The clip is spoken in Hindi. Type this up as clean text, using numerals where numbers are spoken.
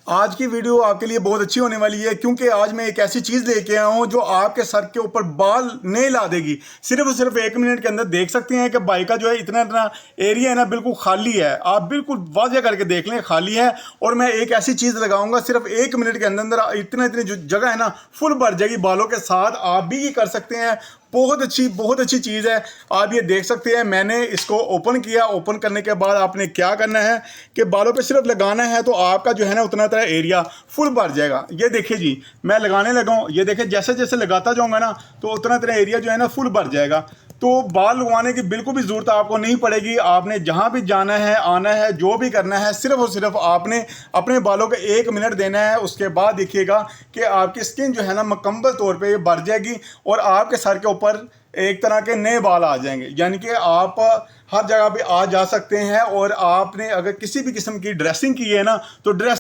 आज की वीडियो आपके लिए बहुत अच्छी होने वाली है क्योंकि आज मैं एक ऐसी चीज़ लेके आया हूं जो आपके सर के ऊपर बाल नहीं ला देगी। सिर्फ और सिर्फ 1 मिनट के अंदर देख सकते हैं कि बाइक का जो है इतना इतना एरिया है ना, बिल्कुल खाली है। आप बिल्कुल वाज़ेह करके देख लें, खाली है। और मैं एक ऐसी चीज़ लगाऊंगा, सिर्फ 1 मिनट के अंदर अंदर इतना इतनी जो जगह है ना, फुल भर जाएगी बालों के साथ। आप भी ये कर सकते हैं। बहुत अच्छी चीज़ है। आप ये देख सकते हैं, मैंने इसको ओपन किया। ओपन करने के बाद आपने क्या करना है कि बालों पे सिर्फ लगाना है, तो आपका जो है ना उतना तरह एरिया फुल भर जाएगा। ये देखिए जी, मैं लगाने लगा हूँ। ये देखिए, जैसे जैसे लगाता जाऊँगा ना तो उतना तरह एरिया जो है ना फुल भर जाएगा। तो बाल लगवाने की बिल्कुल भी ज़रूरत आपको नहीं पड़ेगी। आपने जहाँ भी जाना है, आना है, जो भी करना है, सिर्फ और सिर्फ आपने अपने बालों को 1 मिनट देना है। उसके बाद देखिएगा कि आपकी स्किन जो है ना मुकम्मल तौर पे ये भर जाएगी और आपके सर के ऊपर एक तरह के नए बाल आ जाएंगे। यानी कि आप हर जगह पे आ जा सकते हैं। और आपने अगर किसी भी किस्म की ड्रेसिंग की है ना, तो ड्रेस